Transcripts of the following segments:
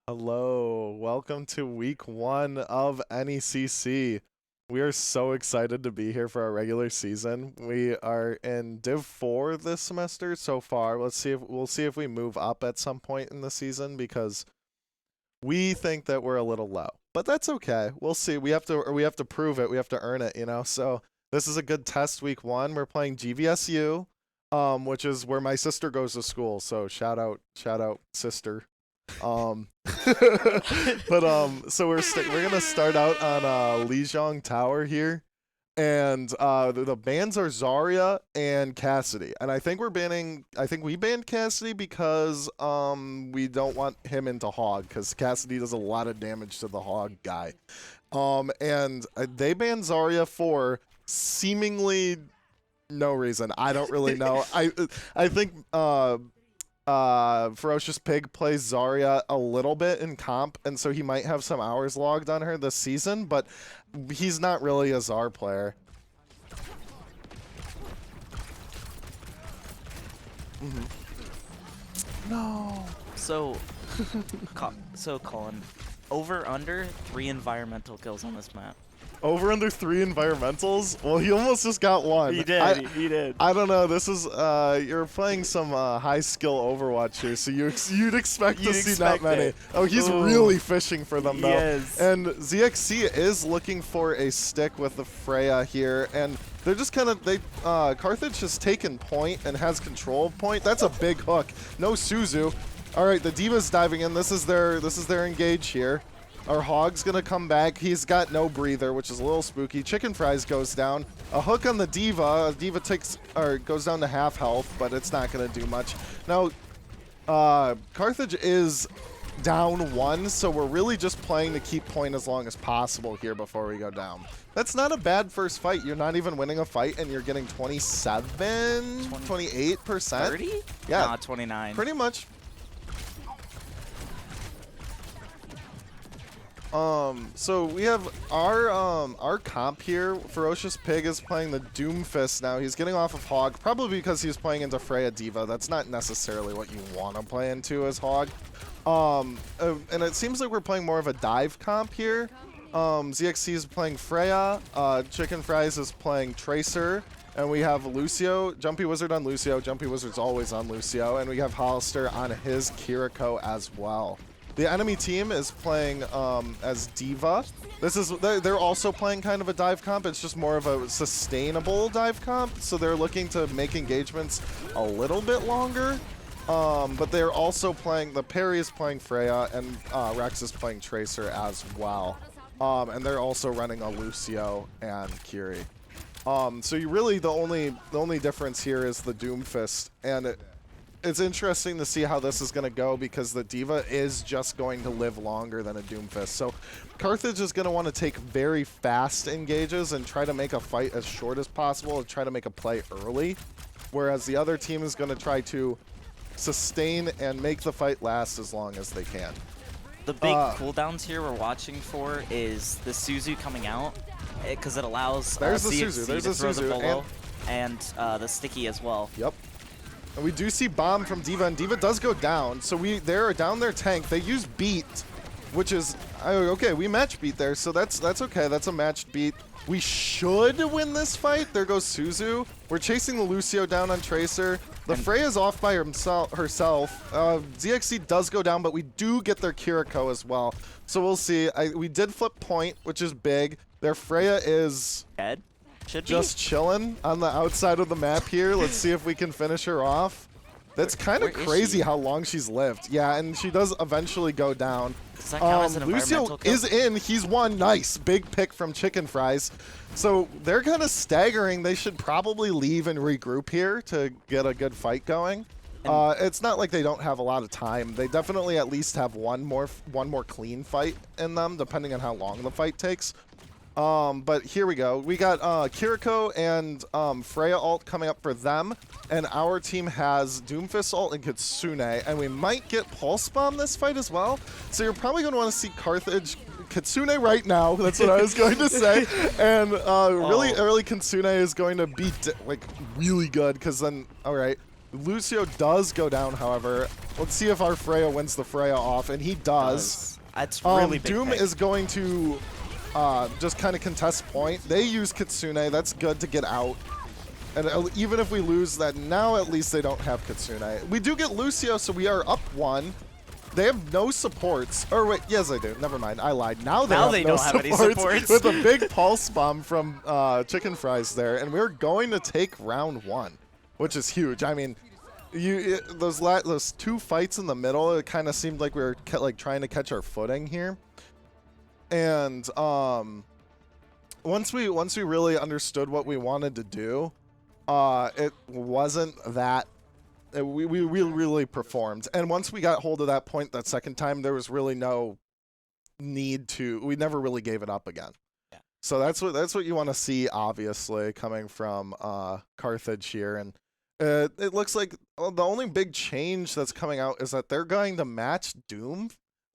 Hello, welcome to week 1 of NECC. We are so excited to be here for our regular season. We are in Div 4 this semester so far. We'll see if we move up at some point in the season because we think that we're a little low. But that's okay. We'll see. We have to prove it. We have to earn it, you know. So this is a good test week 1. We're playing GVSU, which is where my sister goes to school. So shout out sister. So we're gonna start out on Lijiang Tower here, and the bans are Zarya and Cassidy, and I think we banned Cassidy because we don't want him into Hog because Cassidy does a lot of damage to the Hog guy, and they banned Zarya for seemingly no reason. I don't really know. I think Ferocious Pig plays Zarya a little bit in comp, and so he might have some hours logged on her this season, but he's not really a Zar player. No. So Colin, over under 3 environmental kills on this map. Over under 3 environmentals? Well, he almost just got 1. He did. He did. I don't know. This is you're playing some high skill Overwatch here, so you'd expect to see not many. It. Oh, he's really fishing for them though. Yes. And ZXC is looking for a stick with the Freya here, and they're just kind of Carthage has taken point and has control of point. That's a big hook. No Suzu. All right, the D.Va's diving in. This is their engage here. Our Hog's gonna come back. He's got no breather, which is a little spooky. Chicken Fries goes down. A hook on the D.Va. D.Va goes down to half health, but it's not gonna do much. Now, Carthage is down 1, so we're really just playing to keep point as long as possible here before we go down. That's not a bad first fight. You're not even winning a fight, and you're getting 28%. 30? Yeah. Nah, 29. Pretty much. So we have our comp here. Ferocious Pig is playing the Doomfist now. He's getting off of Hog, probably because he's playing into Freya D.Va. That's not necessarily what you want to play into as Hog. And it seems like we're playing more of a dive comp here. ZXC is playing Freya. Chicken Fries is playing Tracer. And we have Lucio, Jumpy Wizard on Lucio. Jumpy Wizard's always on Lucio. And we have Hollister on his Kiriko as well. The enemy team is playing as D.Va. They're also playing kind of a dive comp. It's just more of a sustainable dive comp. So they're looking to make engagements a little bit longer. But they're also playing, the parry is playing Freya, and Rex is playing Tracer as well. And they're also running a Lucio and Kiri. So you really, the only difference here is the Doomfist, and it's interesting to see how this is going to go because the D.Va is just going to live longer than a Doomfist. So Carthage is going to want to take very fast engages and try to make a fight as short as possible and try to make a play early, whereas the other team is going to try to sustain and make the fight last as long as they can. The big cooldowns here we're watching for is the Suzu coming out because it allows there's the ZXC Suzu. There's to the throw Suzu. the bolo and the sticky as well. Yep. And we do see bomb from D.Va, and D.Va does go down. So they're down their tank. They use beat, which is okay. We match beat there, so that's okay. That's a matched beat. We should win this fight. There goes Suzu. We're chasing the Lucio down on Tracer. The Freya's off by herself. ZXC does go down, but we do get their Kiriko as well. So we'll see. We did flip point, which is big. Their Freya is Dead? Should just chilling on the outside of the map here. Let's see if we can finish her off. That's kind of crazy how long she's lived. Yeah, and she does eventually go down. Does that count as an Lucio kill? is in. He's won. Nice. Big pick from Chicken Fries. So they're kind of staggering. They should probably leave and regroup here to get a good fight going. It's not like they don't have a lot of time. They definitely at least have one more clean fight in them, depending on how long the fight takes. But here we go. We got Kiriko and Freya ult coming up for them, and our team has Doomfist ult and Kitsune, and we might get Pulse Bomb this fight as well. So you're probably going to want to see Carthage Kitsune right now. That's what I was going to say. And really early Kitsune is going to be like really good because then, all right. Lucio does go down, however. Let's see if our Freya wins the Freya off, and he does. That's really big Doom pick. is going to just kind of contest point. They use Kitsune. That's good to get out. And even if we lose that, now at least they don't have Kitsune. We do get Lucio, so we are up 1. They have no supports. Or wait, yes, they do. Never mind. I lied. Now they have no don't have any supports. With a big pulse bomb from Chicken Fries there, and we're going to take round 1, which is huge. I mean, those 2 fights in the middle, it kind of seemed like we were trying to catch our footing here. And once we really understood what we wanted to do, it wasn't that. We really performed, and once we got hold of that point that second time, there was really no need to. We never really gave it up again. Yeah. So that's what you want to see, obviously, coming from Carthage here, and it looks like the only big change that's coming out is that they're going to match Doom.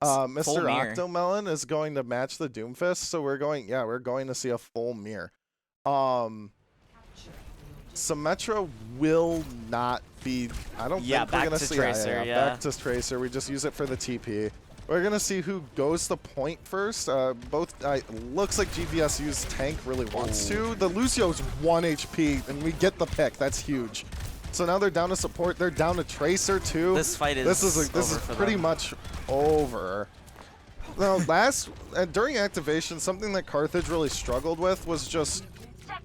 Mr. Octomelon is going to match the Doomfist, so we're going to see a full mirror. Symmetra will not be. I don't think we're gonna see Tracer. Back to Tracer. We just use it for the TP. We're gonna see who goes to point first. Looks like GVSU's tank really wants to. The Lucio's 1 HP, and we get the pick. That's huge. So now they're down to support. They're down to Tracer too. This fight is this is pretty much over. Now during activation, something that Carthage really struggled with was just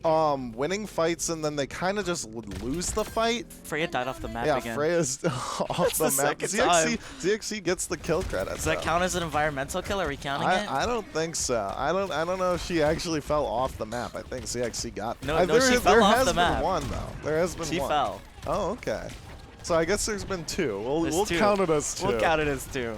winning fights, and then they kind of just would lose the fight. Freya died off the map again. Yeah, Freya's off the map. ZXC gets the kill credit. Does that count as an environmental kill? Are we counting it? I don't think so. I don't know if she actually fell off the map. I think ZXC got. No, she fell off the map. There has been one though. There has been one. She fell. Oh, okay. So I guess there's been 2. We'll two. count it as 2. We'll count it as 2.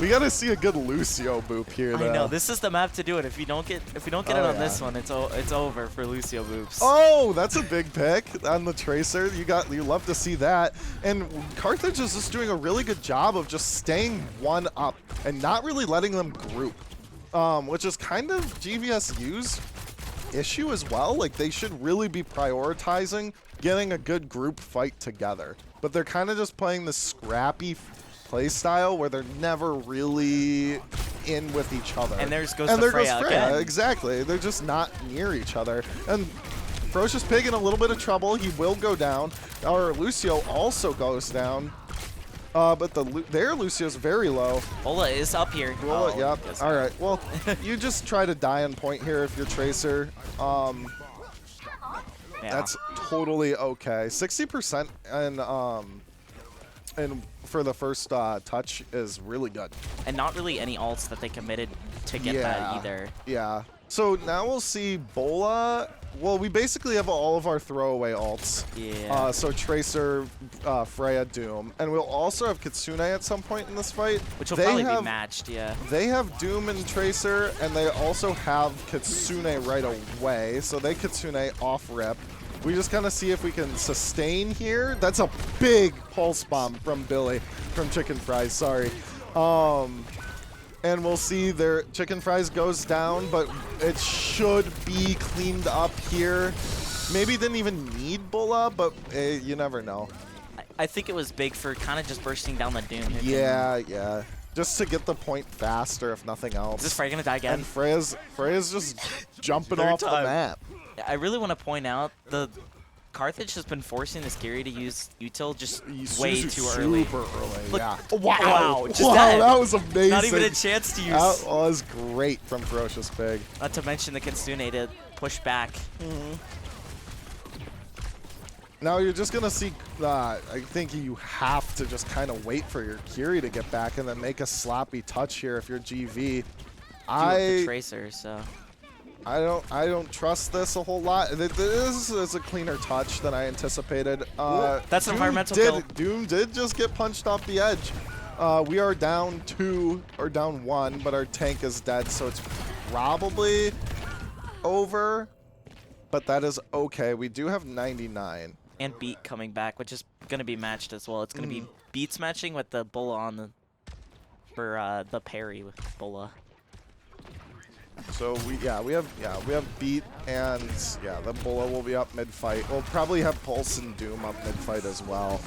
We gotta see a good Lucio boop here, though. I know, this is the map to do it. If we don't get it on this one, it's over for Lucio boops. Oh, that's a big pick on the Tracer. You love to see that. And Carthage is just doing a really good job of just staying 1 up and not really letting them group, which is kind of GVSU's issue as well. Like, they should really be prioritizing getting a good group fight together, but they're kind of just playing the scrappy play style where they're never really in with each other. And there goes Freya again. Exactly. They're just not near each other. And Ferocious Pig in a little bit of trouble. He will go down. Our Lucio also goes down. But their Lucio's very low. Bola is up here. Bola, yep. All right. Well, you just try to die on point here if you're Tracer. That's totally okay. 60% and for the first touch is really good. And not really any ults that they committed to get that either. Yeah. So now we'll see Bola. Well, we basically have all of our throwaway ults. Yeah. So Tracer, Freya, Doom. And we'll also have Kitsune at some point in this fight. Which will probably be matched, yeah. They have Doom and Tracer, and they also have Kitsune right away. So they Kitsune off rip. We just kind of see if we can sustain here. That's a big pulse bomb from Billy, from Chicken Fries, sorry. And we'll see their Chicken Fries goes down, but it should be cleaned up here. Maybe didn't even need Bola, but you never know. I think it was big for kind of just bursting down the Doom. Yeah. Just to get the point faster, if nothing else. Is this Freya gonna die again? And Freya's just jumping off the map. I really want to point out the Carthage has been forcing this Gary to use util just way too early. Super early, Look, yeah. Wow, that was amazing. Not even a chance to use. That was great from Ferocious Pig. Not to mention the Kitsune to push back. Now you're just gonna see. I think you have to just kind of wait for your Kiri to get back and then make a sloppy touch here if you're GV. The Tracer, so. I don't trust this a whole lot. This is a cleaner touch than I anticipated. That's an environmental kill. Doom did just get punched off the edge. We are down 2 or down 1, but our tank is dead, so it's probably over. But that is okay. We do have 99. And Beat coming back, which is going to be matched as well. It's going to be Beats matching with the Bola on the for the parry with Bola. So we have Beat and the Bulla will be up mid fight. We'll probably have Pulse and Doom up mid fight as well.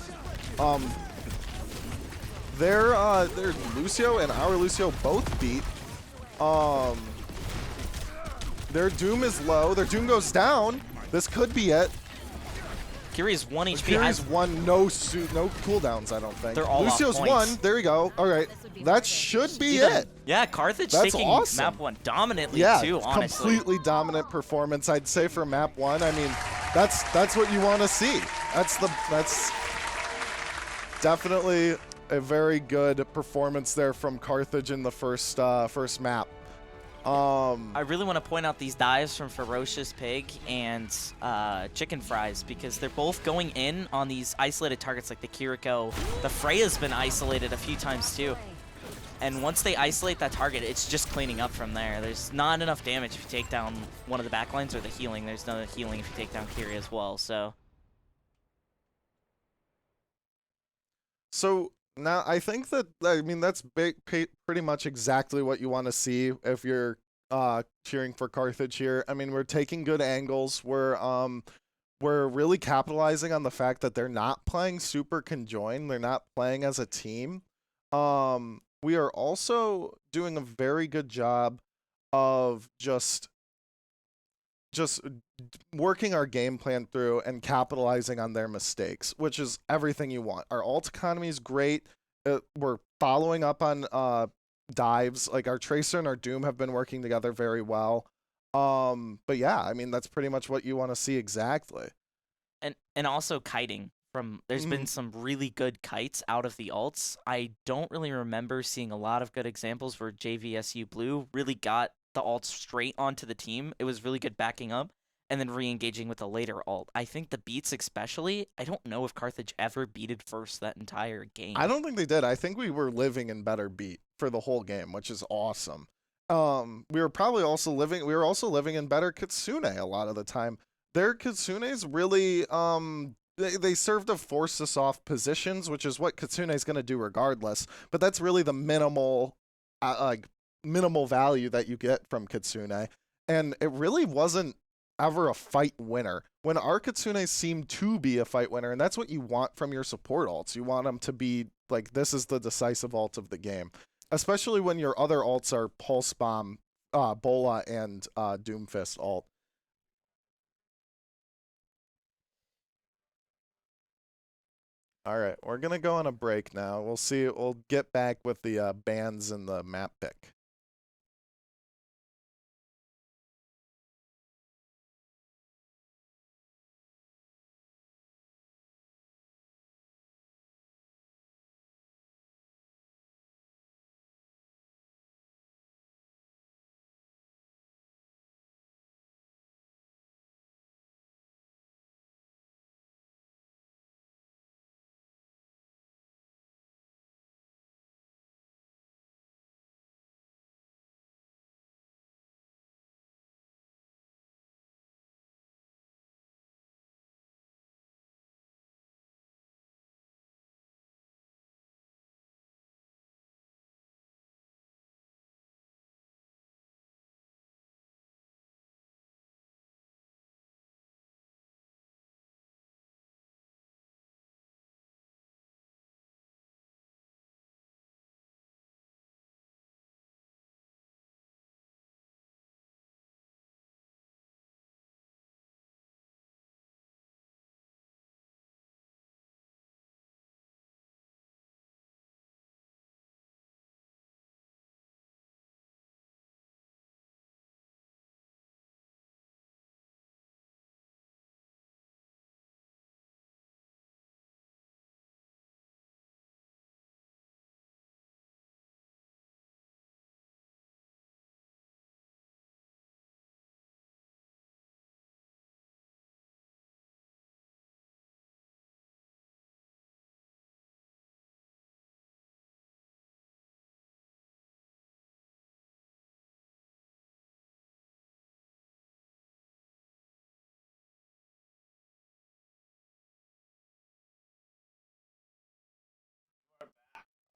Their Lucio and our Lucio both beat. Their Doom is low. Their Doom goes down. This could be it. Kiri's 1 HP. Kiri's one, no cooldowns, I don't think. They're all Lucio's off one. points. There you go. All right. That should be it. Yeah, Carthage That's taking awesome. map 1 dominantly too, honestly. Completely dominant performance, I'd say, for map 1. I mean, that's what you want to see. That's definitely a very good performance there from Carthage in the first map. I really want to point out these dives from Ferocious Pig and Chicken Fries because they're both going in on these isolated targets like the Kiriko. The Freya's been isolated a few times too. And once they isolate that target, it's just cleaning up from there. There's not enough damage if you take down one of the backlines or the healing. There's no healing if you take down Kiri as well, so. So now I think that's pretty much exactly what you want to see if you're cheering for Carthage here. I mean, we're taking good angles. We're really capitalizing on the fact that they're not playing super conjoined. They're not playing as a team. We are also doing a very good job of just working our game plan through and capitalizing on their mistakes, which is everything you want. Our ult economy is great. We're following up on dives. Like our Tracer and our Doom have been working together very well. But yeah, I mean, that's pretty much what you want to see exactly. And also kiting. There's been some really good kites out of the alts. I don't really remember seeing a lot of good examples where JVSU Blue really got the alt straight onto the team. It was really good backing up and then re-engaging with a later alt. I think the beats especially, I don't know if Carthage ever beated first that entire game. I don't think they did. I think we were living in better beat for the whole game, which is awesome. We were also living in better Kitsune a lot of the time. Their Kitsune's really they serve to force us off positions, which is what Kitsune is going to do regardless. But that's really the minimal value that you get from Kitsune. And it really wasn't ever a fight winner. When our Kitsune seemed to be a fight winner, and that's what you want from your support alts. You want them to be like, this is the decisive ult of the game. Especially when your other alts are Pulse Bomb, Bola, and Doomfist alt. All right, we're going to go on a break now. We'll get back with the bans and the map pick.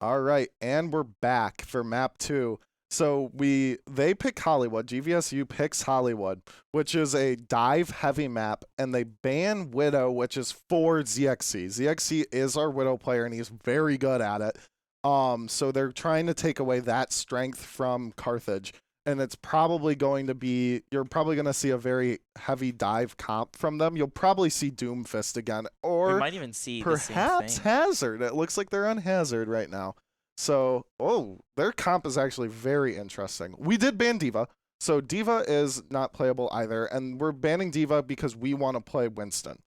All right, and we're back for map 2. So they pick Hollywood. GVSU picks Hollywood, which is a dive heavy map, and they ban Widow, which is for ZXC. ZXC is our Widow player, and he's very good at it. So they're trying to take away that strength from Carthage, and it's probably going to be, you're probably going to see a very heavy dive comp from them. You'll probably see Doomfist again, or we might even see perhaps the same thing. Hazard. It looks like they're on Hazard right now. So, their comp is actually very interesting. We did ban D.Va, so D.Va is not playable either, and we're banning D.Va because we want to play Winston.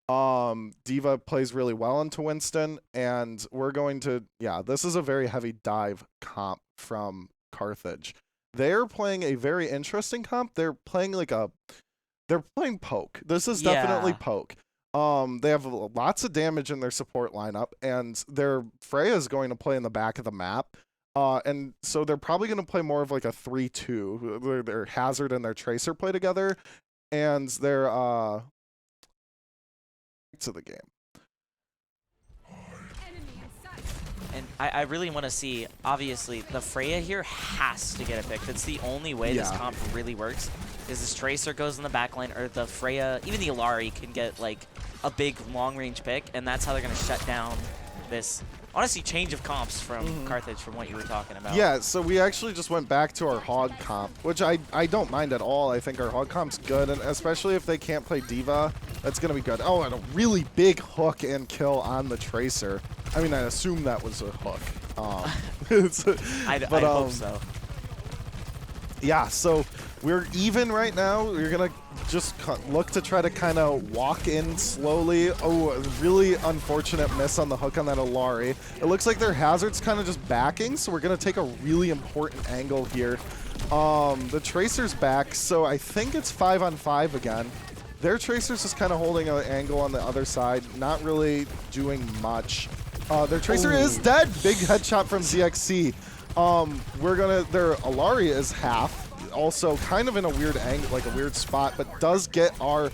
D.Va plays really well into Winston, and we're going to, this is a very heavy dive comp from Carthage. They're playing a very interesting comp. They're playing they're playing poke. This is definitely poke. They have lots of damage in their support lineup, and their Freya is going to play in the back of the map. And so they're probably going to play more of like a 3-2. Their Hazard and their Tracer play together, and they're to the game. And I really want to see, obviously, the Freya here has to get a pick. That's the only way this comp really works, is this Tracer goes in the backline, or the Freya, even the Illari can get, like, a big long-range pick, and that's how they're going to shut down this, honestly, change of comps from Carthage from what you were talking about. Yeah, so we actually just went back to our Hog comp, which I don't mind at all. I think our Hog comp's good, and especially if they can't play D.Va, that's going to be good. Oh, and a really big hook and kill on the Tracer. I mean, I assume that was a hook. I hope so. Yeah, so we're even right now. We're going to just look to try to kind of walk in slowly. Oh, a really unfortunate miss on the hook on that Illari. It looks like their Hazard's kind of just backing, so we're going to take a really important angle here. The Tracer's back, so I think it's 5-on-5 again. Their Tracer's just kind of holding an angle on the other side, not really doing much. Their Tracer is dead. Big headshot from ZXC. Their Illari is half. Also kind of in a weird angle, like a weird spot, but does get our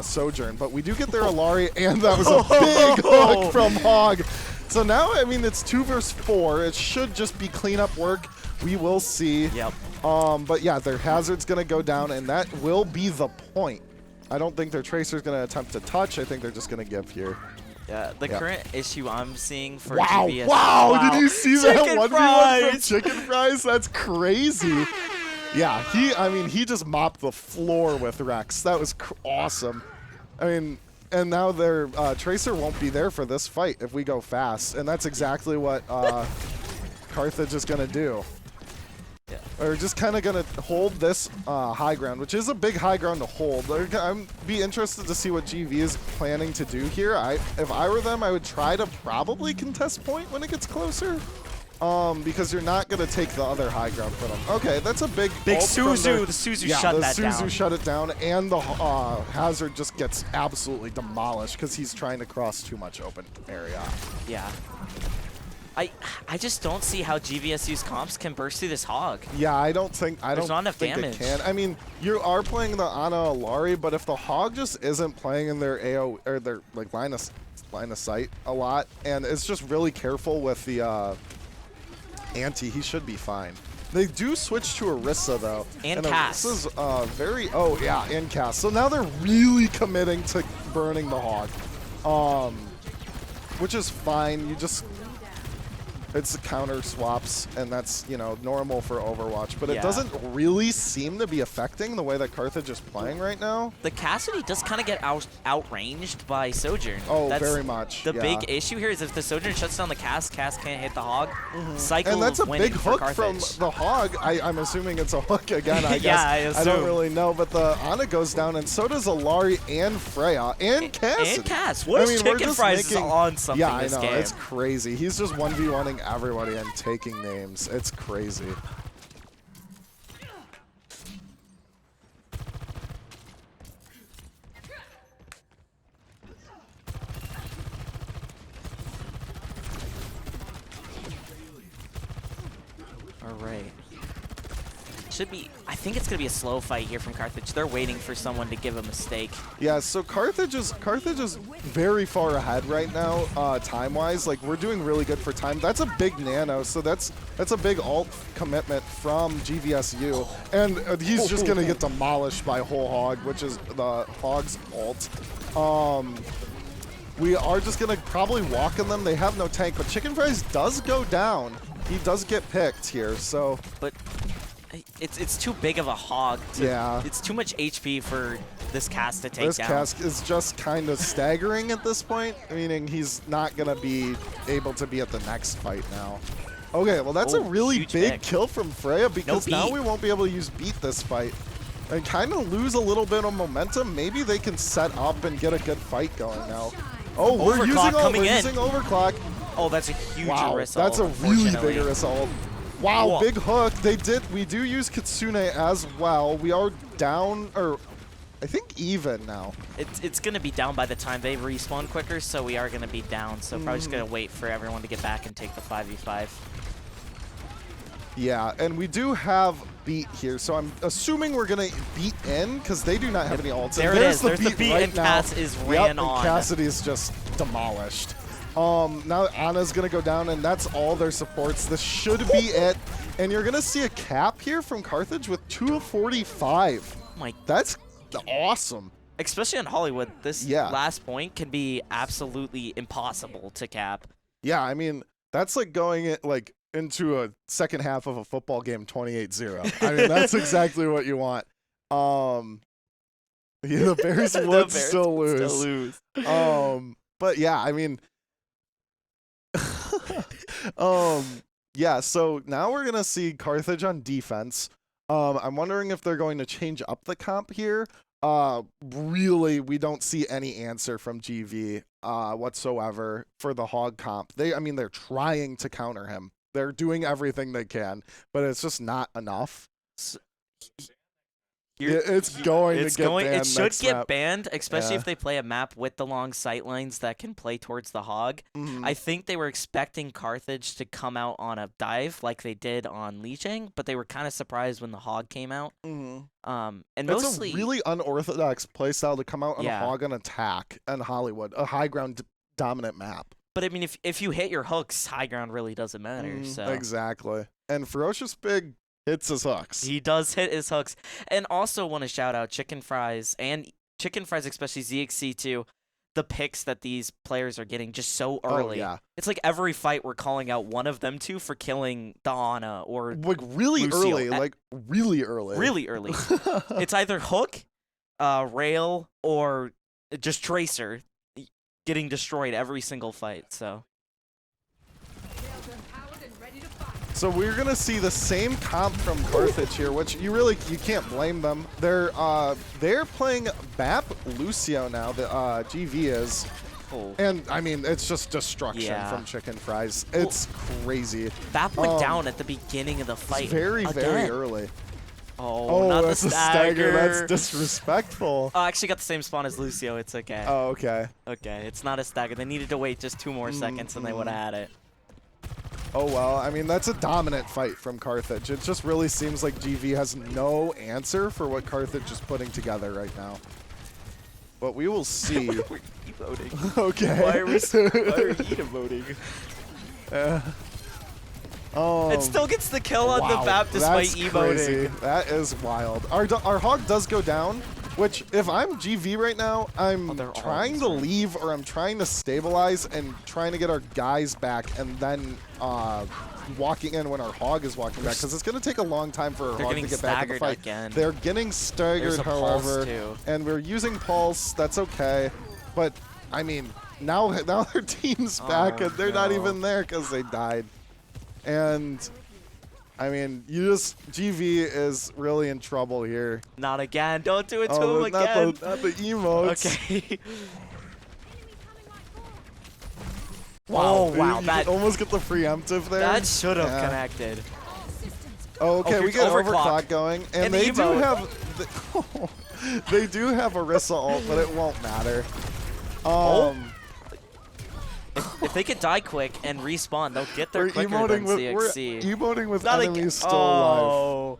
Sojourn. But we do get their Illari, and that was a big hook from Hog. So now, I mean, it's 2 versus 4. It should just be cleanup work. We will see. Yep. But yeah, their Hazard's going to go down, and that will be the point. I don't think their Tracer's going to attempt to touch. I think they're just going to give here. Yeah, the current issue I'm seeing for Wow, GVSU. wow, did you see that 1v1 from fries. Chicken Fries? That's crazy. Yeah, he just mopped the floor with Rex. That was awesome. I mean, and now their Tracer won't be there for this fight if we go fast, and that's exactly what Carthage is going to do. Yeah. We're just kind of going to hold this high ground, which is a big high ground to hold. I'd be interested to see what GV is planning to do here. If I were them, I would try to probably contest point when it gets closer. Because you're not going to take the other high ground for them. Okay, that's a big Suzu. The Suzu shut that down. The Suzu shut it down, and the Hazard just gets absolutely demolished because he's trying to cross too much open area. Yeah. I just don't see how GVSU's comps can burst through this Hog. Yeah, I don't think damage. it can. I mean, you are playing the Ana Illari, but if the Hog just isn't playing in their AO or their like line of sight a lot, and it's just really careful with the anti, he should be fine. They do switch to Orisa though, and Cass. This is and Cass. So now they're really committing to burning the Hog, which is fine. It's the counter swaps, and that's, normal for Overwatch, but it doesn't really seem to be affecting the way that Carthage is playing right now. The Cassidy does kind of get outranged by Sojourn. Oh, that's very much. The big issue here is if the Sojourn shuts down the Cass can't hit the Hog. Cycle and that's a big hook from the Hog. I'm assuming it's a hook again, I guess. Yeah, I assume. I don't really know, but the Ana goes down, and so does Illari and Freya and Cass. And Cass. What is Chicken Fries is on something this game? Yeah, I know. It's crazy. He's just 1v1ing everybody and taking names. It's crazy. All right. I think it's going to be a slow fight here from Carthage. They're waiting for someone to give a mistake. Yeah, so Carthage is very far ahead right now, time-wise. Like, we're doing really good for time. That's a big nano, so that's That's a big ult commitment from GVSU. And he's just going to get demolished by Whole Hog, which is the Hog's ult. We are just going to probably walk in them. They have no tank, but Chicken Fries does go down. He does get picked here, so... But it's too big of a hog. It's too much HP for this cast to take down. This cast is just kind of staggering at this point, meaning he's not going to be able to be at the next fight now. Okay, well that's a really big kill from Freya, because now we won't be able to use beat this fight. And kind of lose a little bit of momentum. Maybe they can set up and get a good fight going now. Oh, we're using overclock. Oh, that's a huge Orisa. That's a really big Orisa ult. Wow, big hook. We do use Kitsune as well. We are down, or I think even now. It's going to be down by the time they respawn quicker, so we are going to be down. So probably just going to wait for everyone to get back and take the 5v5. Yeah, and we do have beat here, so I'm assuming we're going to beat in, because they do not have any ults. There it is. There's the beat, and Cass is ran on. And Cassidy's just demolished. Now Anna's going to go down, and that's all their supports. This should be it. And you're going to see a cap here from Carthage with 245. That's awesome. Especially on Hollywood, this last point can be absolutely impossible to cap. Yeah, I mean, that's like going into a second half of a football game 28-0. I mean, that's exactly what you want. The Bears would still lose. But yeah, I mean, yeah, so now we're going to see Carthage on defense. I'm wondering if they're going to change up the comp here. Really, we don't see any answer from GV whatsoever for the Hog comp. I mean, they're trying to counter him. They're doing everything they can, but it's just not enough. It's going to get banned. It should get banned, especially if they play a map with the long sight lines that can play towards the Hog. I think they were expecting Carthage to come out on a dive like they did on Lijiang, but they were kind of surprised when the Hog came out. And it's a really unorthodox playstyle to come out on a Hog and attack in Hollywood, a high ground dominant map. But I mean, if you hit your hooks, high ground really doesn't matter. So exactly. And Ferocious Pig hits his hooks. He does hit his hooks. And also want to shout out Chicken Fries, and Chicken Fries, especially ZXC too, the picks that these players are getting just so early. Oh, yeah. It's like every fight we're calling out one of them two for killing Donna or really Lucio. early, really early. Really early. It's either hook, rail, or just Tracer getting destroyed every single fight. So we're gonna see the same comp from Carthage here, which you can't blame them. They're playing BAP Lucio now. The GV is, and I mean it's just destruction from Chicken Fries. It's crazy. BAP went down at the beginning of the fight. Very early. Oh, not that's the stagger. That's disrespectful. Oh, I actually got the same spawn as Lucio. It's okay. Oh, okay. Okay, it's not a stagger. They needed to wait just 2 more seconds and they would have had it. Oh, well, I mean, that's a dominant fight from Carthage. It just really seems like GV has no answer for what Carthage is putting together right now. But we will see. We're emoting. Okay. Why are we emoting? It still gets the kill on the BAP despite emoting. Crazy. That is wild. Our Hog does go down, which if I'm GV right now, I'm trying to leave or I'm trying to stabilize and trying to get our guys back and then walking in when our Hog is walking back, because it's going to take a long time for our Hog to get back in the fight. Again. They're getting staggered, however, and we're using Pulse. That's okay. But, I mean, now their team's back and they're not even there because they died. And, I mean, GV is really in trouble here. Not again. Don't do it to him again. Not the emotes. Okay. Wow. That almost get the preemptive there. That should have connected. Oh, okay, we get overclock going. And they do have they do have Orisa ult, but it won't matter. If they could die quick and respawn, they'll get there quicker than CXC. We're emoting with enemies still alive.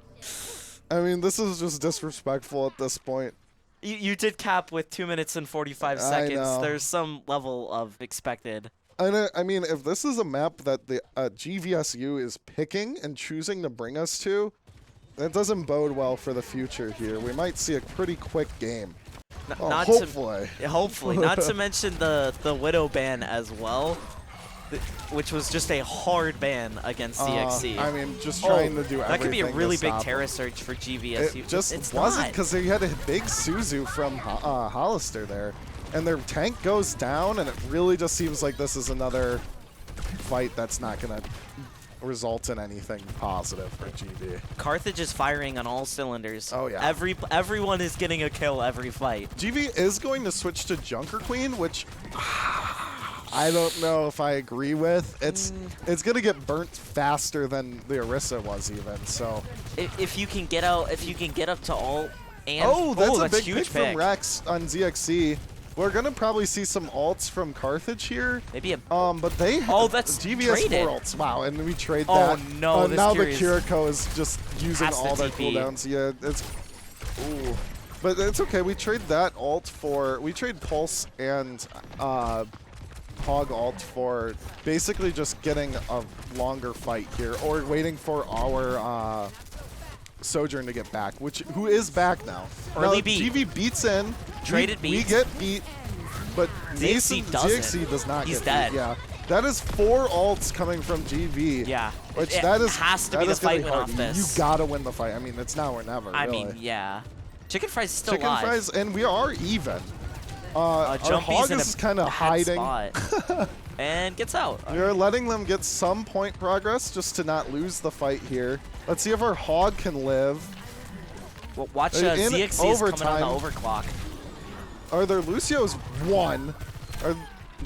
I mean, this is just disrespectful at this point. You did cap with 2 minutes and 45 seconds. There's some level of expected. And I mean, if this is a map that the GVSU is picking and choosing to bring us to, that doesn't bode well for the future here. We might see a pretty quick game. Not hopefully. Hopefully. Not to mention the Widow ban as well, which was just a hard ban against NECC. I mean, just trying to do everything. That could be a really big them. terror surge for GVSU. It just it's wasn't not. because they had a big Suzu from Hollister there. And their tank goes down, and it really just seems like this is another fight that's not going to result in anything positive for GV. Carthage is firing on all cylinders. Oh, yeah. Everyone is getting a kill every fight. GV is going to switch to Junker Queen, which I don't know if I agree with. It's going to get burnt faster than the Orisa was even, so. If you can get out, if you can get up to ult and that's a big huge pick from Rex on ZXC. We're gonna probably see some ults from Carthage here. Maybe a but they that's GVS traded. 4 ults. Wow, and we trade that. Oh no! Now the Kiriko is just using all their TP. cooldowns. Yeah, it's but it's okay. We trade that ult for Pulse and Hog ult for basically just getting a longer fight here, or waiting for our Sojourn to get back, who is back now. Early now, beat. GV beats in. Traded we beats. get beat, but ZXC does not He's get dead. beat. Yeah, that is 4 ults coming from GV. Yeah, which it has to be the fight win off this. You gotta win the fight. I mean, it's now or never. I really. mean, yeah. Chicken Fries is still Chicken alive. Fries, and we are even. Our Jumpy's Hog in is a kind of hiding. Spot. And gets out. We're letting them get some point progress just to not lose the fight here. Let's see if our Hog can live. Well, watch In ZXC is coming on the overclock. Are there Lucio's 1? Are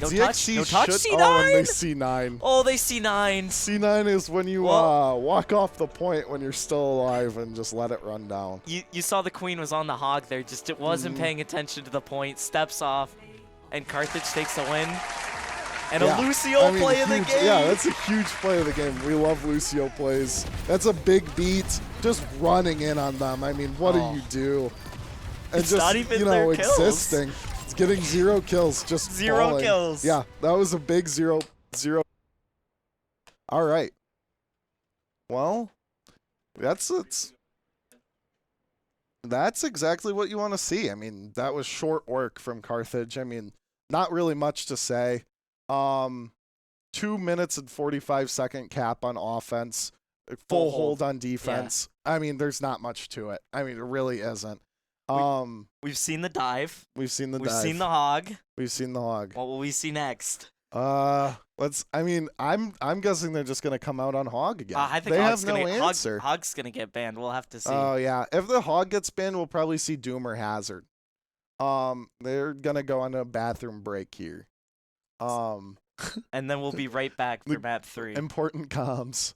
No ZXC touch, no touch, should, C9? Oh, and they C9. Oh, they C9. C9 is when you walk off the point when you're still alive and just let it run down. You saw the Queen was on the Hog there, just it wasn't paying attention to the point, steps off, and Carthage takes the win. And a Lucio play of the game. Yeah, that's a huge play of the game. We love Lucio plays. That's a big beat. Just running in on them. I mean, what do you do? And it's just, not even their kills. Existing. It's getting 0 kills. Just zero falling. kills. Yeah, that was a big 0. All right. Well, that's exactly what you want to see. I mean, that was short work from Carthage. I mean, not really much to say. 2 minutes and 45-second cap on offense, full hold on defense. Yeah. I mean, there's not much to it. I mean, it really isn't. We've seen the dive. We've seen the Hog. We've seen the Hog. What will we see next? I mean, I'm guessing they're just gonna come out on Hog again. I think they Hog's have no gonna, answer. Hog's gonna get banned. We'll have to see. Oh yeah, if the Hog gets banned, we'll probably see Doom or Hazard. They're gonna go on a bathroom break here. And then we'll be right back for map 3. Important comms.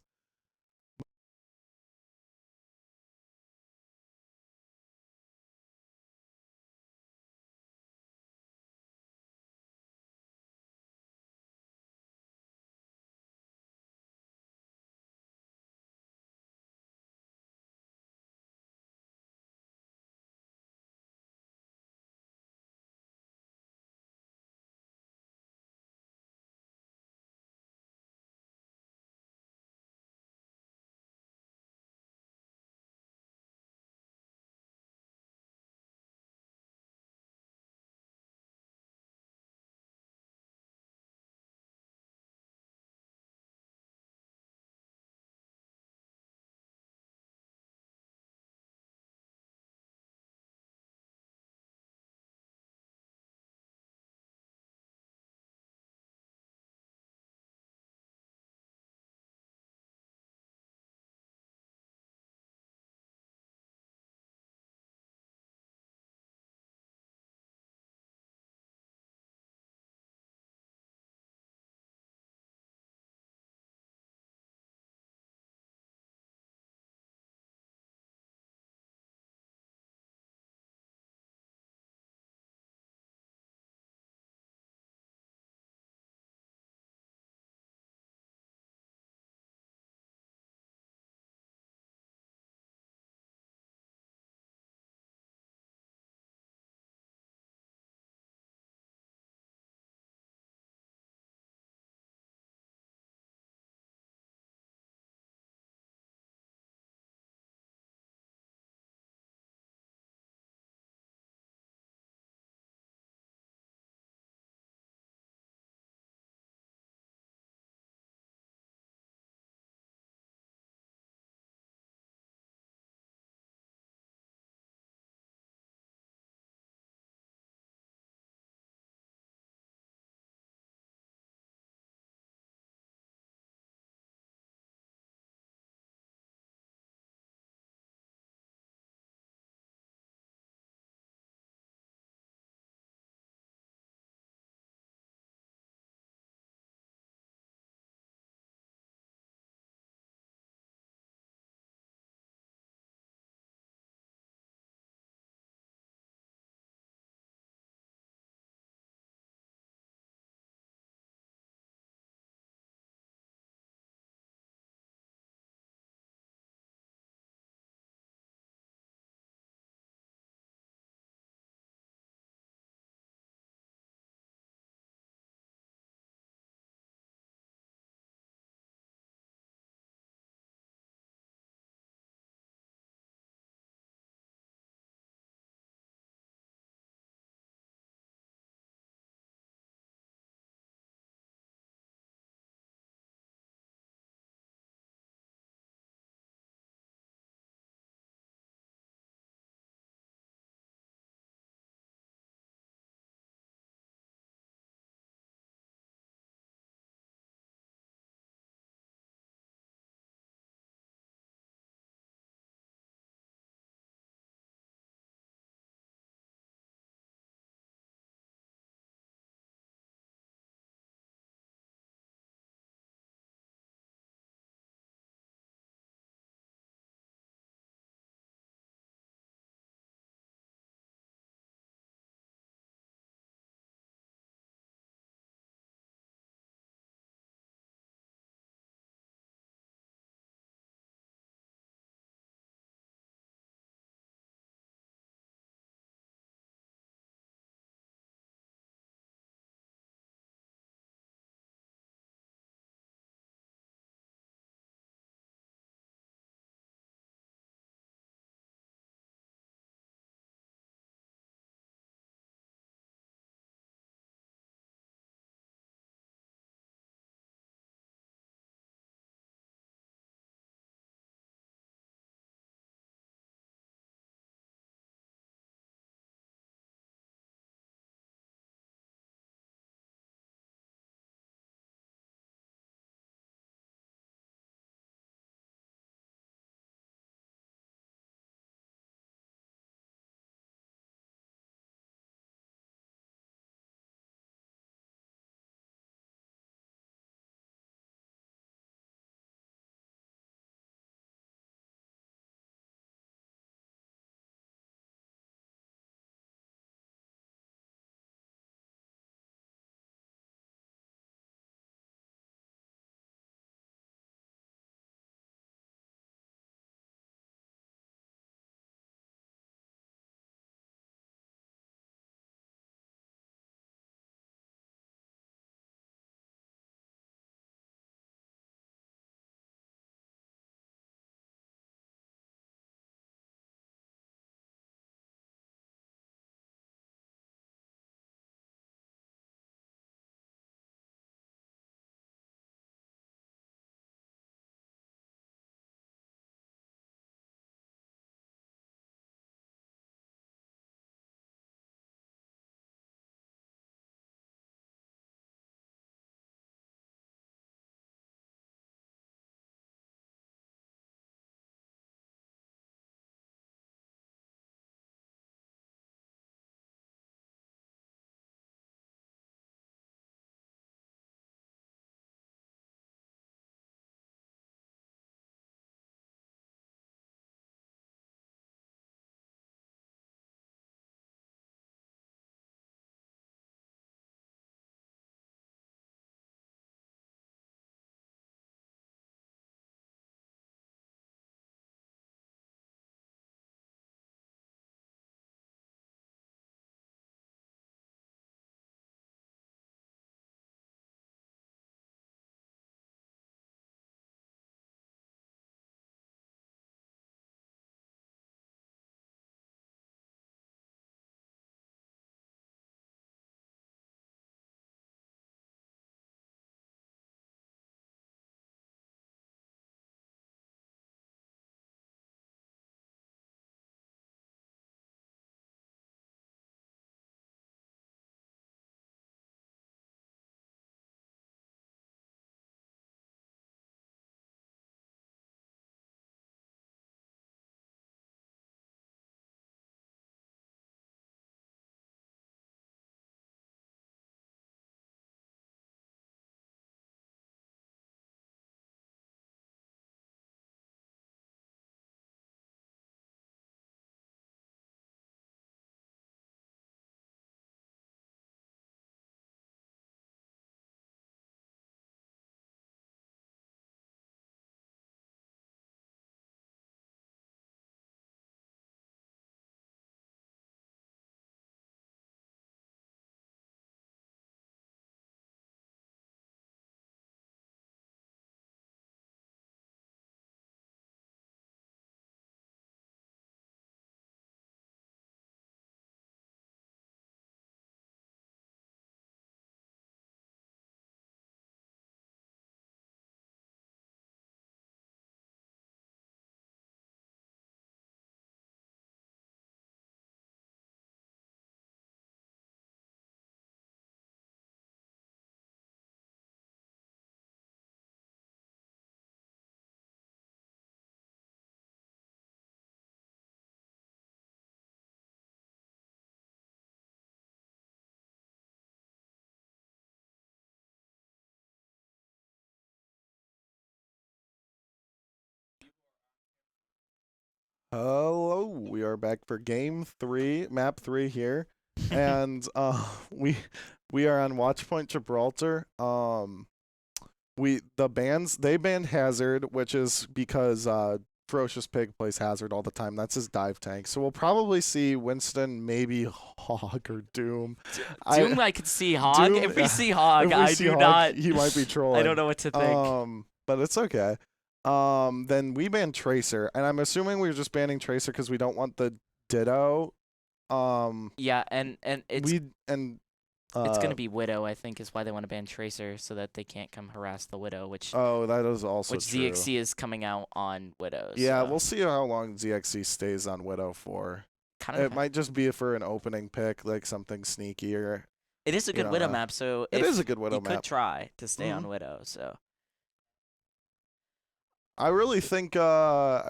Hello, we are back for game 3, map 3 here, and we are on Watchpoint Gibraltar. They banned Hazard, which is because Ferocious Pig plays Hazard all the time. That's his dive tank. So we'll probably see Winston, maybe Hog or Doom. Doom, I could see Hog. Doom, if we see Hog, I do not. He might be trolling. I don't know what to think. But it's okay. Then we banned Tracer, and I'm assuming we were just banning Tracer because we don't want the Ditto. Yeah, and it's it's gonna be Widow. I think is why they want to ban Tracer so that they can't come harass the Widow, which that is also which true. ZXC is coming out on Widows. Yeah, so. we'll see how long ZXC stays on Widow for. It might just be for an opening pick, like something sneaky or. It is a good Widow map, so it is a good Widow map. You could try to stay on Widow, so. I really think that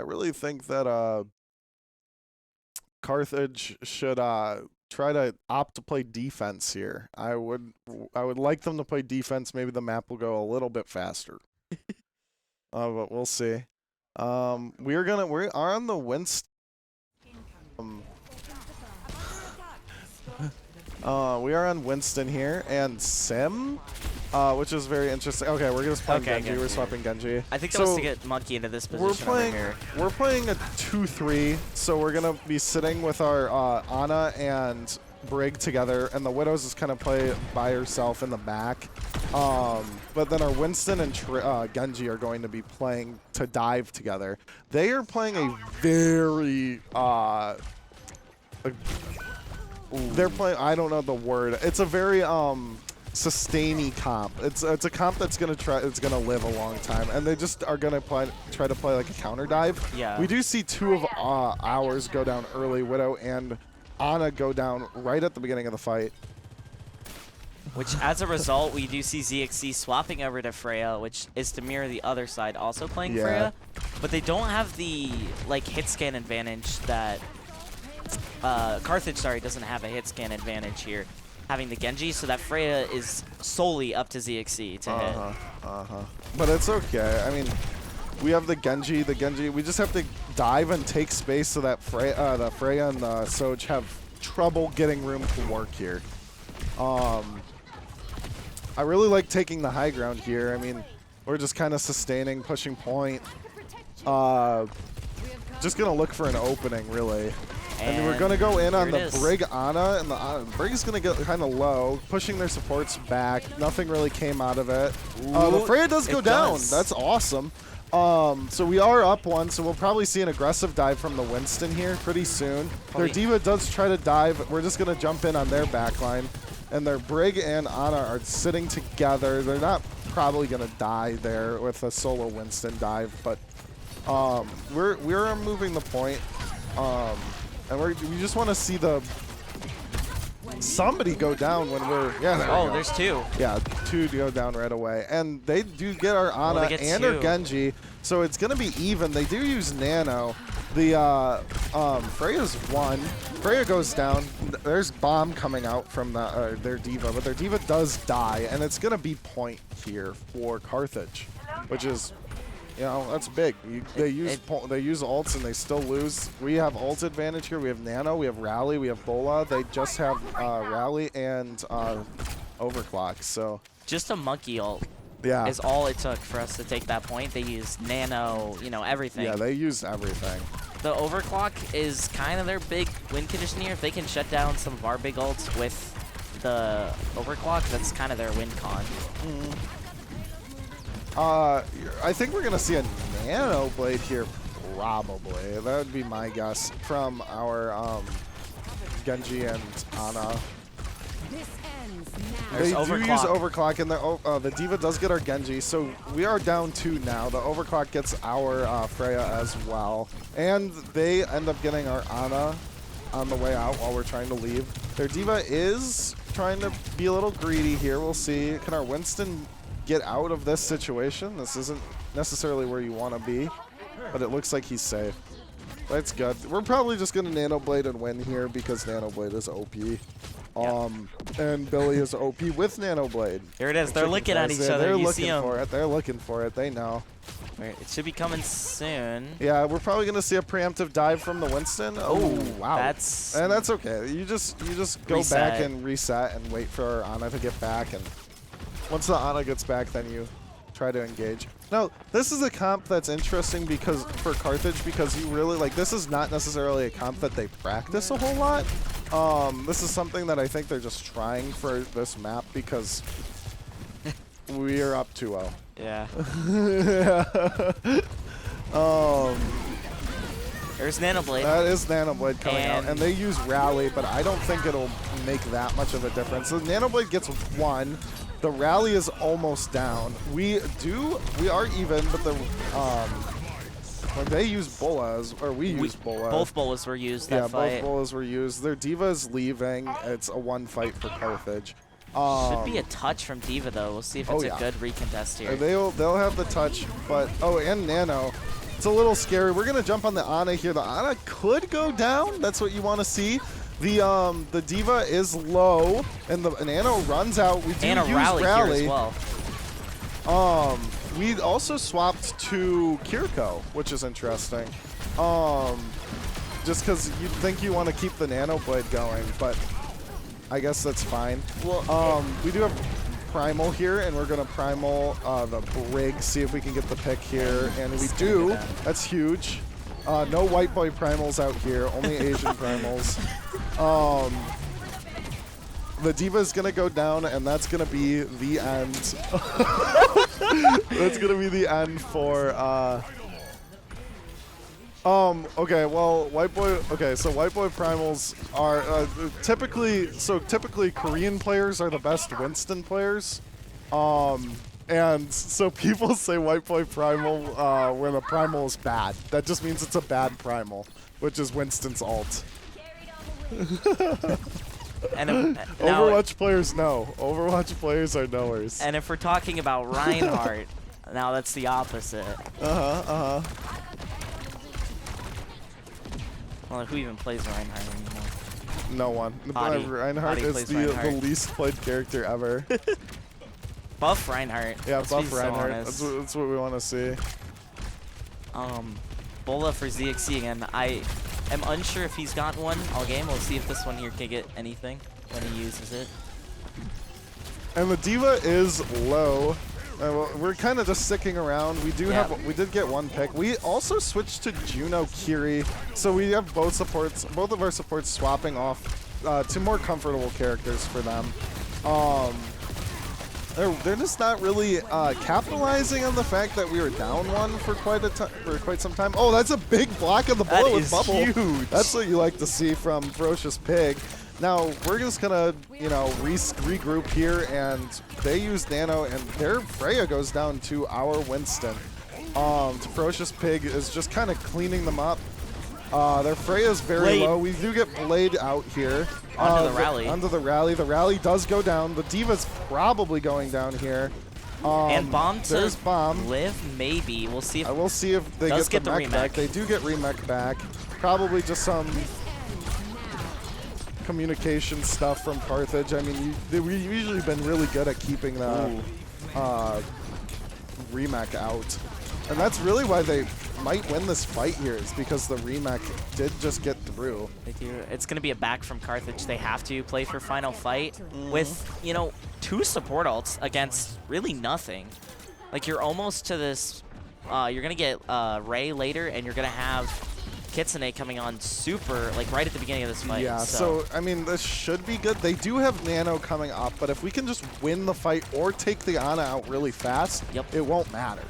Carthage should try to opt to play defense here. I would like them to play defense. Maybe the map will go a little bit faster. But we'll see. We are on the Winston. We are on Winston here and Sim. Which is very interesting. Okay, we're gonna swap Genji. We're swapping Genji. I think that was to get Monkey into this position over here. We're playing a 2-3, so we're gonna be sitting with our Ana and Brig together, and the Widows just kind of play by herself in the back. But then our Winston and Genji are going to be playing to dive together. They are playing a very they're playing. I don't know the word. It's a very sustainy comp. It's a comp that's gonna live a long time, and they just are gonna try to play like a counter dive. Yeah. We do see two of ours go down early. Widow and Ana go down right at the beginning of the fight. Which, as a result, we do see ZXC swapping over to Freya, which is to mirror the other side also playing Freya. But they don't have the hit scan advantage that Carthage, doesn't have a hit scan advantage here, having the Genji, so that Freya is solely up to ZXC to hit. But it's okay. I mean, we have the Genji. We just have to dive and take space so that the Freya and the Soj have trouble getting room to work here. I really like taking the high ground here. I mean, we're just kind of sustaining, pushing point. Just gonna look for an opening, really. And we're gonna go in on the Brig Ana, and the Brig's gonna get kind of low, pushing their supports back. Nothing really came out of it. The Freya does go down. That's awesome. So we are up one, so we'll probably see an aggressive dive from the Winston here pretty soon. Their D.Va does try to dive. We're just gonna jump in on their backline, and their Brig and Ana are sitting together. They're not probably gonna die there with a solo Winston dive, but we're moving the point. And we just want to see somebody go down when we're there's two. Yeah, two to go down right away, and they do get our Ana and our Genji, so it's gonna be even. They do use Nano. The Freya's one. Freya goes down. There's bomb coming out from their D.Va, but their D.Va does die, and it's gonna be point here for Carthage, which is. You know, that's big. They use ults and they still lose. We have ult advantage here. We have Nano, we have Rally, we have Bola. They just have Rally and Overclock. So just a monkey ult is all it took for us to take that point. They used Nano, everything. Yeah, they used everything. The Overclock is kind of their big win condition here. If they can shut down some of our big ults with the Overclock, that's kind of their win con. I think we're going to see a Nano Blade here, probably. That would be my guess from our Genji and Ana. They do use Overclock, and the D.Va does get our Genji, so we are down 2 now. The Overclock gets our Freya as well. And they end up getting our Ana on the way out while we're trying to leave. Their D.Va is trying to be a little greedy here. We'll see. Can our Winston get out of this situation? This isn't necessarily where you want to be, but it looks like he's safe. That's good. We're probably just going to Nano Blade and win here because Nano Blade is OP. And Billy is OP with Nano Blade. Here it is. They're looking at each other. They're looking for it. They're looking for it. They know. Right, it should be coming soon. Yeah, we're probably gonna see a preemptive dive from the Winston. Oh, wow. That's okay. You just go reset. back and reset and wait for Ana to get back, and once the Ana gets back, then you try to engage. Now, this is a comp that's interesting because for Carthage, because you really like, this is not necessarily a comp that they practice a whole lot. This is something that I think they're just trying for this map because we are up 2-0. Yeah. yeah. There's Nanoblade. That is Nanoblade coming out, and they use Rally, but I don't think it'll make that much of a difference. So Nanoblade gets 1. The Rally is almost down. We are even, but the like they use Bolas, or we use Bola. Both Bolas were used that fight. Yeah, both Bolas were used. Their D.Va is leaving. It's a 1 fight for Carthage. Should be a touch from D.Va though. We'll see if it's a good recontest here. They'll have the touch, but and Nano. It's a little scary. We're gonna jump on the Ana here. The Ana could go down. That's what you want to see. The D.Va is low, and the Nano runs out. We do use Rally here as well. We also swapped to Kiriko, which is interesting. Just because you'd think you want to keep the Nanoblade going, but I guess that's fine. Well, we do have Primal here, and we're gonna Primal the Brig, see if we can get the pick here, and we do. That's huge. No white boy Primals out here, only Asian Primals. The D.Va is gonna go down, and that's gonna be the end. That's gonna be the end for. Okay, well, white boy. Okay, so white boy primals are typically Korean players are the best Winston players. And so people say white boy primal when a primal is bad. That just means it's a bad primal, which is Winston's ult. And Overwatch players know. Overwatch players are knowers. And if we're talking about Reinhardt, now that's the opposite. Well, who even plays Reinhardt anymore? No one. Reinhardt Body is the least played character ever. Buff Reinhardt. Yeah, Let's buff be Reinhardt. So that's what we want to see. Bola for ZXC again. I am unsure if he's got one all game. We'll see if this one here can get anything when he uses it. And the D.Va is low. We're kind of just sticking around. We did get 1 pick. We also switched to Juno Kiri, so we have both of our supports swapping off to more comfortable characters for them. They're just not really capitalizing on the fact that we were down 1 for quite some time. Oh, that's a big block of the bullet with Bubble. Huge. That's what you like to see from Ferocious Pig. Now, we're just gonna, regroup here, and they use Nano, and their Freya goes down to our Winston. Ferocious Pig is just kind of cleaning them up. Their Freya is very low. We do get Blade out here. Onto the Rally. Onto the Rally. The Rally does go down. The D.Va's probably going down here. And Bomb there's Bomb. Live, maybe. We'll see if I will see if they get the mech back. They do get remech back. Probably just some communication stuff from Carthage. I mean, we've usually been really good at keeping the remech out. And that's really why they might win this fight here, is because the remech did just get through. They do. It's going to be a back from Carthage. They have to play for final fight with, 2 support ults against really nothing. Like, you're almost to this, you're going to get Ray later, and you're going to have Kitsune coming on super, right at the beginning of this fight. Yeah, so I mean, this should be good. They do have Nano coming up, but if we can just win the fight or take the Ana out really fast, it won't matter.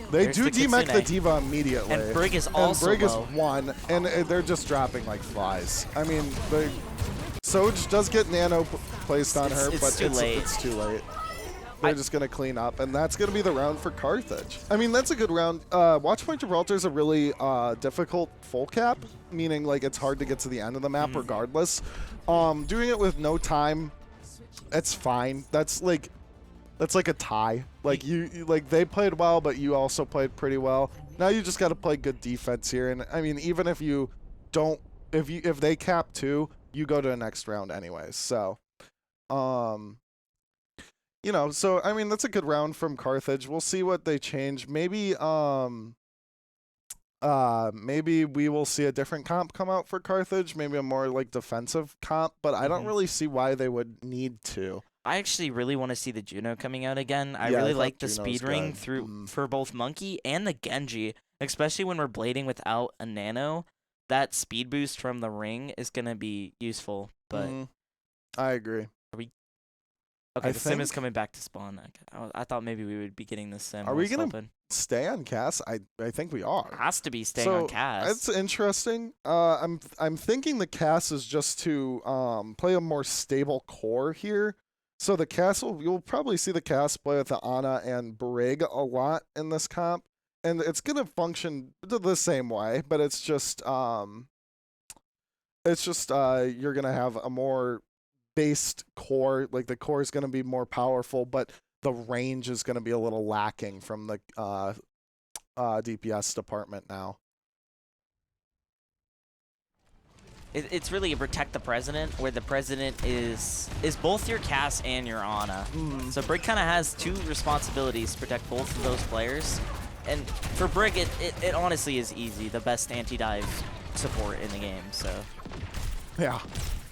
They do demech the D.Va immediately. And Brig is also Brig low. is 1, and they're just dropping like flies. I mean, Soj does get Nano placed on her, but it's too late. They're just going to clean up, and that's going to be the round for Carthage. I mean, that's a good round. Watchpoint Gibraltar is a really difficult full cap, meaning it's hard to get to the end of the map regardless. Doing it with no time, it's fine. That's like a tie. They played well, but you also played pretty well. Now you just got to play good defense here, and I mean, even if you don't, if they cap 2, you go to the next round anyways. So, you know, so I mean that's a good round from Carthage. We'll see what they change. Maybe maybe we will see a different comp come out for Carthage, maybe a more like defensive comp, but I don't really see why they would need to. I actually really want to see the Juno coming out again. I Yeah, really I thought like the Juno's speed ring good. through for both Monkey and the Genji, especially when we're blading without a nano. That speed boost from the ring is gonna be useful. But I agree. okay, I the sim is think- coming back to spawn. I thought maybe we would be getting the sim. Are I we was gonna hoping. stay on Cass? I think we are. Has to be staying So on Cass. it's interesting. I'm thinking the Cass is just to play a more stable core here. So the Castle, you'll probably see the Cass play with the Ana and Brig a lot in this comp, and it's gonna function the same way, but it's just you're gonna have a more based core. Like the core is gonna be more powerful, but the range is gonna be a little lacking from the DPS department now. It's really a protect the president, where the president is both your Cass and your Ana. So Brig kind of has two responsibilities to protect both of those players. And for Brig, it honestly is easy. The best anti-dive support in the game, so. Yeah,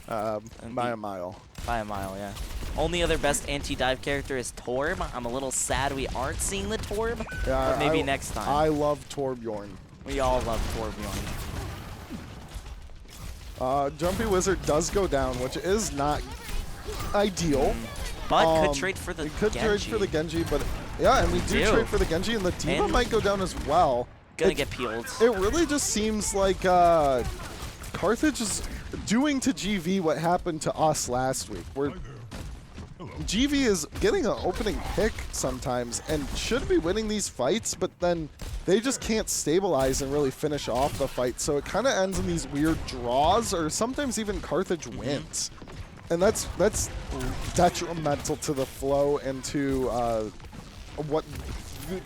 by a mile. By a mile, yeah. Only other best anti-dive character is Torb. I'm a little sad we aren't seeing the Torb, Yeah, but maybe next time. I love Torbjorn. We all love Torbjorn. Jumpy Wizard does go down, which is not ideal. But could trade for the We could Genji. trade for the Genji, but yeah, and we do trade for the Genji, and the D.Va And- might go down as well. Gonna get peeled. It really just seems like Carthage is doing to GV what happened to us last week, where GV is getting an opening pick sometimes and should be winning these fights, but then they just can't stabilize and really finish off the fight. So it kind of ends in these weird draws, or sometimes even Carthage wins. And that's detrimental to the flow and to what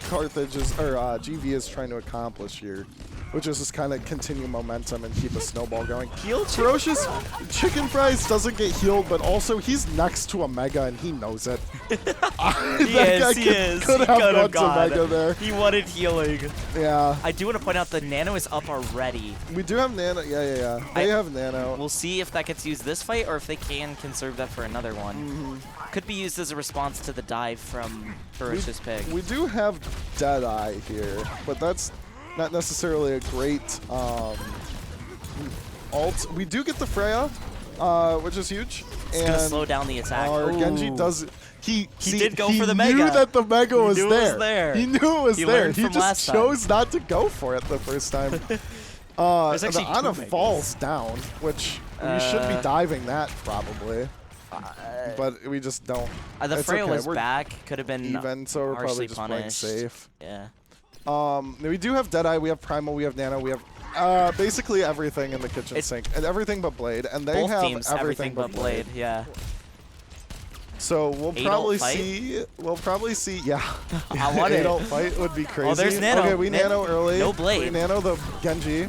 Carthage is, or GV is trying to accomplish here, which is just kind of continue momentum and keep a snowball going. Ferocious Chicken Fries doesn't get healed, but also he's next to a Mega and he knows it. He is. Could He have could've gone to Mega gone. there. He wanted healing. Yeah. I do want to point out the Nano is up already. We do have Nano. Yeah. They have Nano. We'll see if that gets used this fight or if they can conserve that for another one. Mm-hmm. Could be used as a response to the dive from Ferocious Pig. We do have Deadeye here, but that's not necessarily a great ult. We do get the Freya, which is huge. It's going to slow down the attack. Our Genji Ooh. does. He did go for the He Mega. knew that the Mega was knew it was there. He knew it was He there. learned He from just last time. chose not to go for it the first time. There's The actually two Ana Megas. falls down, which we should be diving that probably. But we just don't. The It's Freya okay. was We're back. Could have been even, so we're probably harshly just playing punished. safe. Yeah. We do have Deadeye, we have Primal, we have Nano, we have basically everything in the kitchen sink, and everything but Blade, and they Both have teams, everything but Blade. Yeah. So we'll Eight probably ult fight? see. Yeah. I want it. 8 ult fight would be crazy. Oh, there's Nano. Okay, we Nano early. No Blade. We Nano the Genji.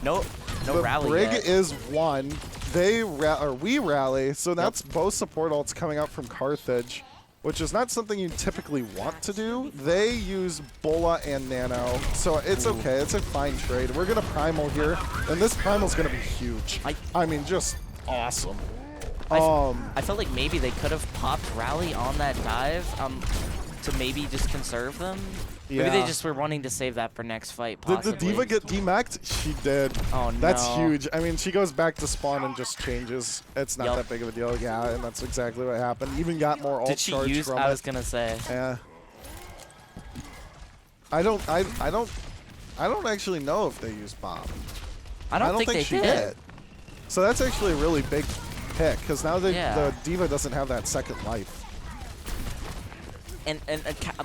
No The rally Brig yet. is one. We rally. So that's both support ults coming out from Carthage, which is not something you typically want to do. They use Bola and Nano, so it's okay. It's a fine trade. We're gonna Primal here, and this Primal's gonna be huge. I mean, just awesome. I felt like maybe they could have popped rally on that dive to maybe just conserve them. Maybe they Yeah. just were wanting to save that for next fight, Did possibly. the D.Va get demacked? She did. Oh, no. That's huge. I mean, she goes back to spawn and just changes. It's not Yup. that big of a deal. Yeah, and that's exactly what happened. Even got more ult Did she charge use? from I it. was gonna say. Yeah. I don't actually know if they use bomb. I don't think they she did. So that's actually a really big pick, because now Yeah. the D.Va doesn't have that second life. And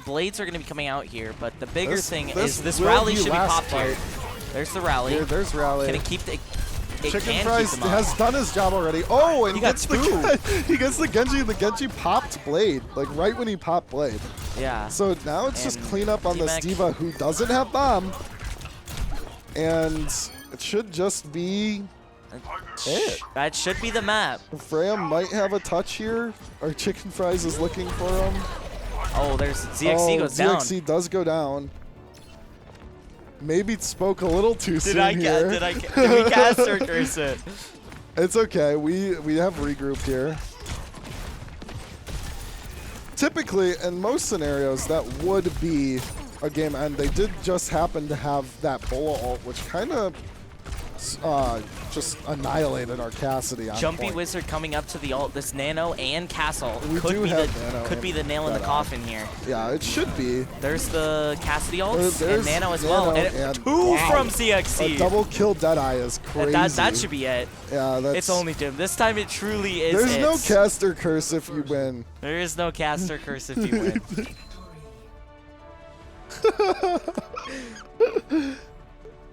blades are gonna be coming out here, but the bigger thing this is this will rally be should be last popped here. fight. There's the rally. Here, there's rally. Can it keep the? It Chicken can Fries keep them up. has done his job already. Oh, and He got gets he gets the Genji, and the Genji popped Blade, like right when he popped Blade. Yeah. So now it's just And clean up on this D-Mac- D.Va who doesn't have bomb. And it should just be Hey. That should be the map. Freya might have a touch here. Our Chicken Fries is looking for him. Oh, there's ZXC goes down. ZXC does go down. Maybe spoke a little too soon here. Did we cast or curse it? It's okay. We have regroup here. Typically, in most scenarios, that would be a game end. They did just happen to have that Bola ult, which kind of just annihilated our Cassidy on Jumpy point. Wizard coming up to the ult. This Nano and Castle We do have Nano could be the nail in the coffin here. Yeah, it should be. There's the Cassidy ults There's and Nano as Nano well. And two wow. from ZXC. A double kill Deadeye is crazy. That should be it. Yeah, that's... It's only Doom. This time it truly is. There's no caster curse if you win. There is no caster curse if you win.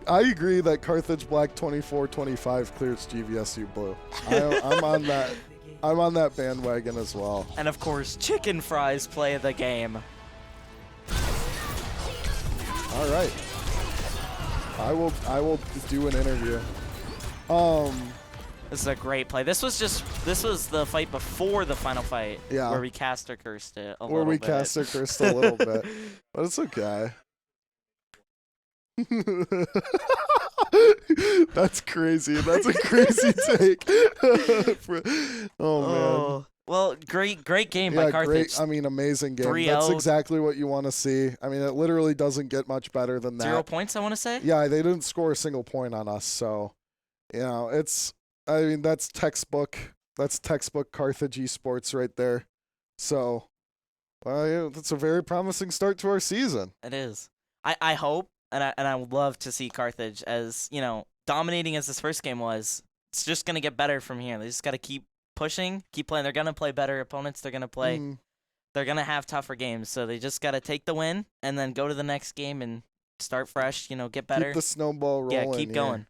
I agree that Carthage Black 24-25 clears GVSU Blue. I'm on that. I'm on that bandwagon as well. And of course, Chicken Fries play the game. All right. I will do an interview. This is a great play. This was the fight before the final fight. Yeah. Where we caster cursed it a little bit. Where we caster cursed a little bit, but it's okay. That's crazy. That's a crazy take. Oh man. Well, great game by Carthage. Great. I mean, amazing game. 3-0. That's exactly what you want to see. I mean, it literally doesn't get much better than that. 0 points, I want to say. Yeah, they didn't score a single point on us, so you know, I mean, that's textbook. That's textbook Carthage esports right there. So, well, yeah, that's a very promising start to our season. It is. I hope. And I would love to see Carthage, as you know, dominating as this first game was. It's just gonna get better from here. They just gotta keep pushing, keep playing. They're gonna play better opponents. They're gonna play. They're gonna have tougher games. So they just gotta take the win and then go to the next game and start fresh. You know, get better. Keep the snowball rolling. Yeah, keep going.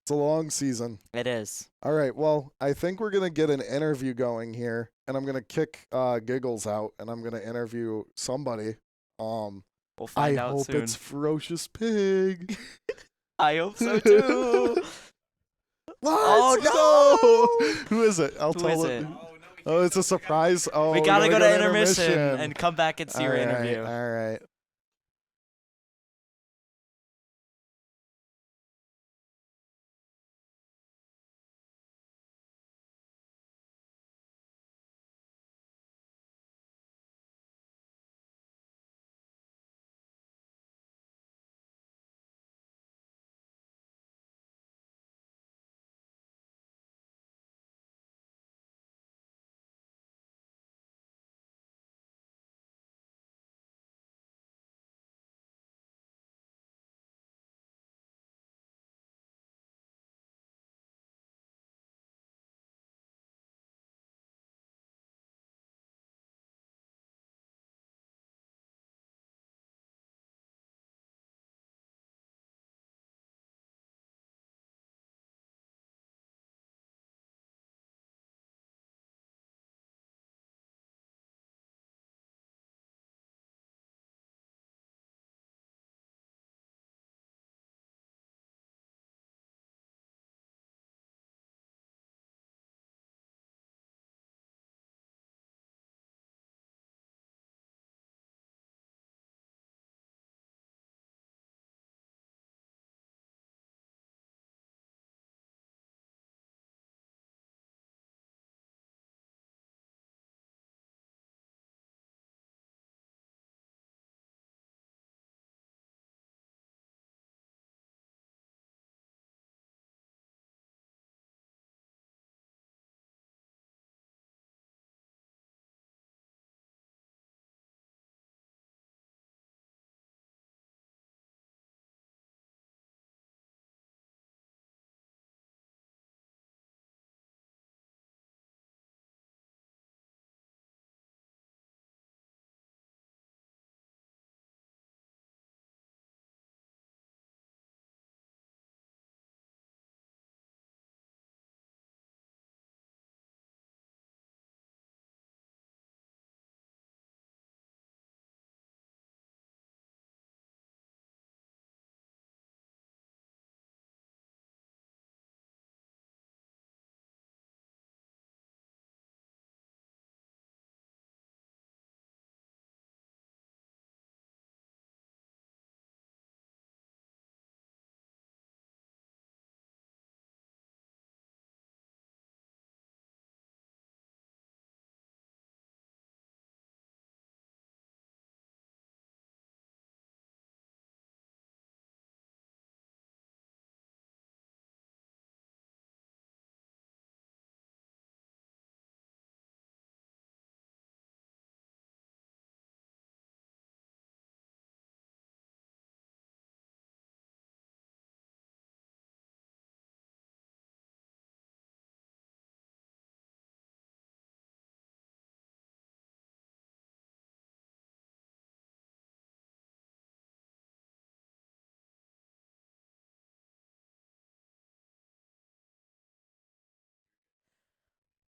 It's a long season. It is. All right. Well, I think we're gonna get an interview going here, and I'm gonna kick Giggles out, and I'm gonna interview somebody. We'll find I out hope soon. it's Ferocious Pig. I hope so too. What? Oh no! Who is it? I'll tell it. Oh, it's a surprise. Oh, We gotta go to intermission and come back and see your interview. All right.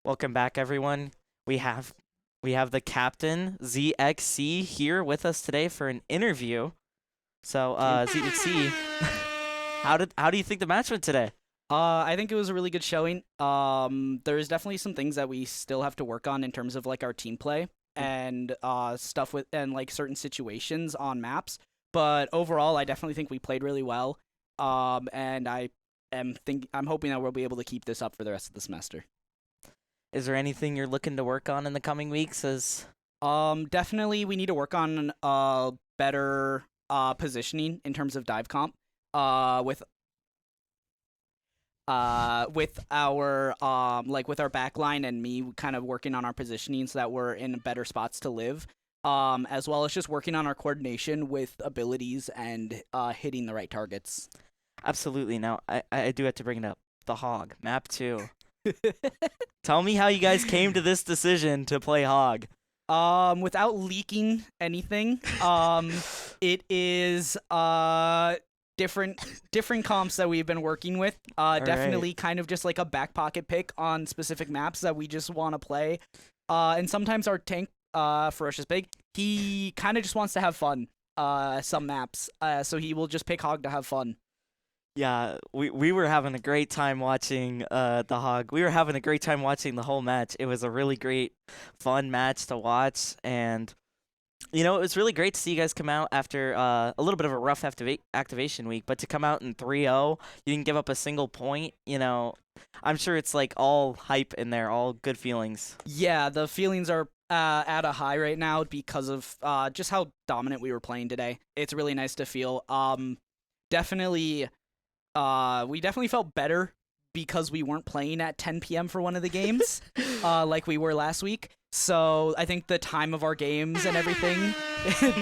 Welcome back, everyone. We have the captain ZXC here with us today for an interview. So, ZXC, how do you think the match went today? I think it was a really good showing. There's definitely some things that we still have to work on in terms of like our team play and stuff with and like certain situations on maps. But overall, I definitely think we played really well. And I'm hoping that we'll be able to keep this up for the rest of the semester. Is there anything you're looking to work on in the coming weeks? Definitely we need to work on better positioning in terms of dive comp. With our with our backline and me kind of working on our positioning so that we're in better spots to live. As well as just working on our coordination with abilities and hitting the right targets. Absolutely. Now, I do have to bring it up. The Hog, map 2. Tell me how you guys came to this decision to play Hog. Without leaking anything, it is different comps that we've been working with. Definitely kind of just like a back pocket pick on specific maps that we just want to play. And sometimes our tank, Ferocious Pig, he kind of just wants to have fun. Some maps, so he will just pick Hog to have fun. Yeah, we were having a great time watching the Hog. We were having a great time watching the whole match. It was a really great, fun match to watch, and it was really great to see you guys come out after a little bit of a rough activation week, but to come out in 3-0, you didn't give up a single point. I'm sure it's like all hype in there, all good feelings. Yeah, the feelings are at a high right now because of just how dominant we were playing today. It's really nice to feel. Definitely. We definitely felt better because we weren't playing at 10 p.m. for one of the games, like we were last week. So I think the time of our games and everything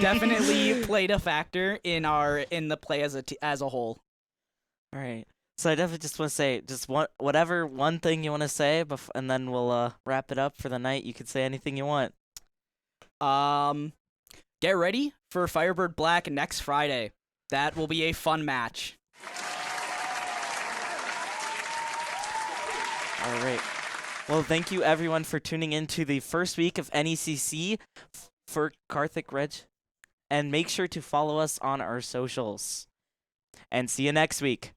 definitely played a factor in the play as a whole. All right. So I definitely just want to say whatever one thing you want to say, and then we'll wrap it up for the night. You can say anything you want. Get ready for Firebird Black next Friday. That will be a fun match. All right. Well, thank you everyone for tuning in to the first week of NECC for Carthage. And make sure to follow us on our socials. And see you next week.